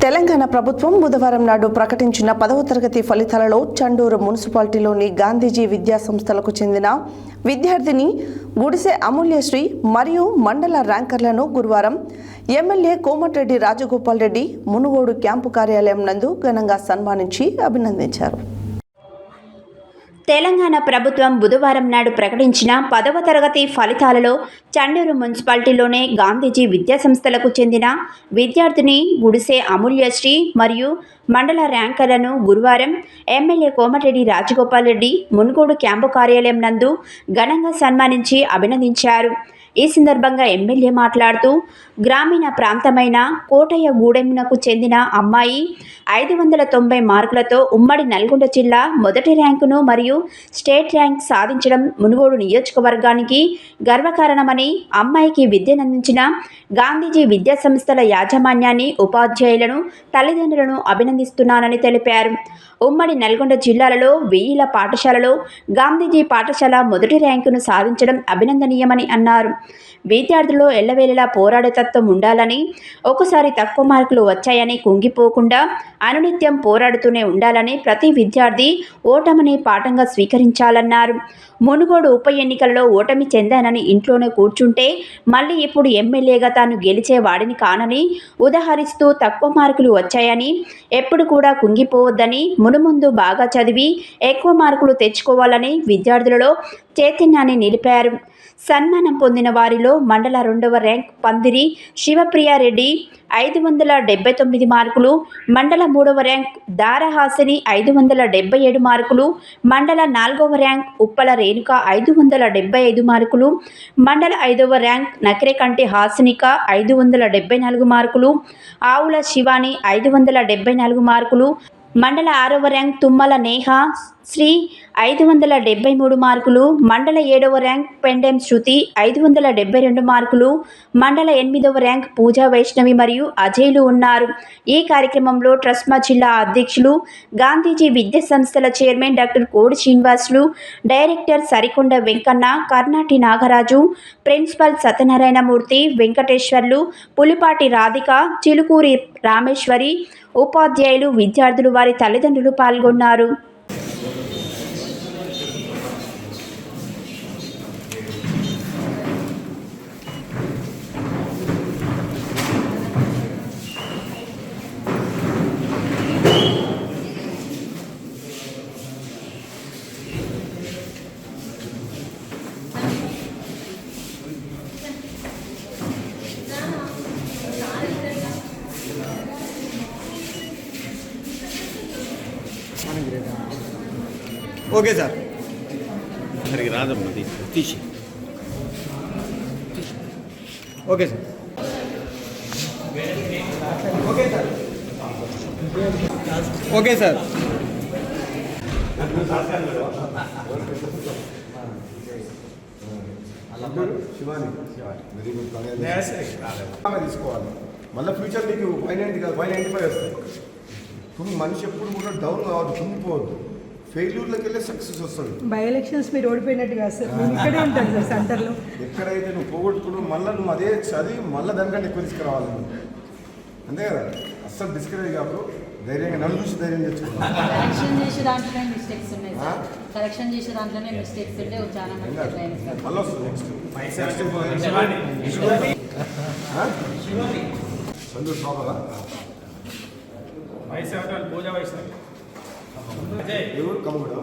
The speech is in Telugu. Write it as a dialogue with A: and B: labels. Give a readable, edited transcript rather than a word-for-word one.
A: తెలంగాణ ప్రభుత్వం బుధవారం నాడు ప్రకటించిన 10వ తరగతి ఫలితాలలో చండూరు మున్సిపాలిటీలోని గాంధీజీ విద్యా సంస్థలకు చెందిన విద్యార్థిని గుడిసె అమూల్యశ్రీ మరియు మండల ర్యాంకర్లను గురువారం ఎమ్మెల్యే కోమటిరెడ్డి రాజగోపాల్ రెడ్డి మునుగోడు క్యాంపు కార్యాలయం నందు ఘనంగా సన్మానించి అభినందించారు.
B: తెలంగాణ ప్రభుత్వం బుధవారం నాడు ప్రకటించిన 10వ తరగతి ఫలితాలలో చండూరు మున్సిపాలిటీలోనే గాంధీజీ విద్యాసంస్థలకు చెందిన విద్యార్థిని గుడిసె అమూల్యశ్రీ మరియు మండల ర్యాంకర్లను గురువారం ఎమ్మెల్యే కోమటిరెడ్డి రాజగోపాల్ రెడ్డి మునుగోడు క్యాంపు కార్యాలయం నందు ఘనంగా సన్మానించి అభినందించారు. ఈ సందర్భంగా ఎమ్మెల్యే మాట్లాడుతూ గ్రామీణ ప్రాంతమైన కోటయ్యగూడెంకు చెందిన అమ్మాయి 590 మార్కులతో ఉమ్మడి నల్గొండ జిల్లా మొదటి ర్యాంకును మరియు స్టేట్ ర్యాంక్ సాధించడం మునుగోడు నియోజకవర్గానికి గర్వకారణమని, అమ్మాయికి విద్యనందించిన గాంధీజీ విద్యా సంస్థల యాజమాన్యాన్ని, ఉపాధ్యాయులను, తల్లిదండ్రులను అభినందిస్తున్నానని తెలిపారు. ఉమ్మడి నల్గొండ జిల్లాలలో 1000 పాఠశాలలో గాంధీజీ పాఠశాల మొదటి ర్యాంకును సాధించడం అభినందనీయమని అన్నారు. విద్యార్థుల్లో ఎల్లవేళలా పోరాడే తత్వం ఉండాలని, ఒకసారి తక్కువ మార్కులు వచ్చాయని కుంగిపోకుండా అనునిత్యం పోరాడుతూనే ఉండాలని, ప్రతి విద్యార్థి ఓటమిని పాఠంగా స్వీకరించాలన్నారు. మునుగోడు ఉప ఎన్నికలలో ఓటమి చెందానని ఇంట్లోనే కూర్చుంటే మళ్ళీ ఇప్పుడు ఎమ్మెల్యేగా తాను గెలిచేవాడిని కానని ఉదాహరిస్తూ, తక్కువ మార్కులు వచ్చాయని ఎప్పుడు కూడా కుంగిపోవద్దని, మునుముందు బాగా చదివి ఎక్కువ మార్కులు తెచ్చుకోవాలని విద్యార్థులలో చైతన్యాన్ని నిలిపారు. సన్మానం పొందిన వారిలో మండల 2వ ర్యాంక్ పందిరి శివప్రియారెడ్డి 579 మార్కులు, మండల 3వ ర్యాంక్ దారహాసిని 577 మార్కులు, మండల 4వ ర్యాంక్ ఉప్పల రేణుక 575 మార్కులు, మండల 5వ ర్యాంక్ నకిరేకంటి హాసినిక 574 మార్కులు, ఆవుల శివాని 574 మార్కులు, మండల 6వ ర్యాంక్ తుమ్మల నేహ శ్రీ 573 మార్కులు, మండల 7వ ర్యాంక్ పెండెం శృతి 572 మార్కులు, మండల 8వ ర్యాంక్ పూజా వైష్ణవి మరియు అజయ్లు ఉన్నారు. ఈ కార్యక్రమంలో ట్రస్మా జిల్లా అధ్యక్షులు, గాంధీజీ విద్యా సంస్థల చైర్మన్ డాక్టర్ కోడి శ్రీనివాసులు, డైరెక్టర్ సరికొండ వెంకన్న, కర్నాటి నాగరాజు, ప్రిన్సిపల్ సత్యనారాయణమూర్తి, వెంకటేశ్వర్లు, పులిపాటి రాధిక, చిలుకూరి రామేశ్వరి, ఉపాధ్యాయులు, విద్యార్థులు, వారి తల్లిదండ్రులు పాల్గొన్నారు.
C: Okay sir.
D: సరిగ్గా రాదమ్మది తీసి.
C: Okay sir. Okay sir. Okay sir.
E: Shivani very good. తీసుకోవాలి మళ్ళీ ఫ్యూచర్ నీకు 590 కాదు 595 వస్తాయి. నువ్వు మనిషి ఎప్పుడు కూడా డౌన్ కావద్దు, కుంగిపోవద్దు. ఫెయిల్యూర్లోకి వెళ్ళే సక్సెస్ వస్తుంది.
F: బై ఎలక్షన్స్ మీరు ఓడిపోయినట్టు కాదు సార్, మేము ఇక్కడే ఉంటాం సార్ సెంటర్లో.
E: ఎక్కడైతే నువ్వు పోగొట్టుకుని మళ్ళీ నువ్వు అదే చదివి మళ్ళీ దానికంటే ఎక్కువ తీసుకురావాలి నువ్వు, అంతే కదా. అస్సలు డిస్కరేజ్ కాదు, ధైర్యంగా నన్ను చూసి ధైర్యం తెచ్చుకుంటాం.
G: కరెక్షన్ చేసే దాంట్లోనే మిస్టేక్స్ ఉన్నాయి సార్, కరెక్షన్ చేసే దాంట్లోనే మిస్టేక్స్ ఉంటే చాలా మంది
E: మళ్ళీ వస్తుంది నెక్స్ట్ సందూర్ ప్రాపరా
C: పూజా వైష్ణవి
E: ఎవరు కమ్ముడు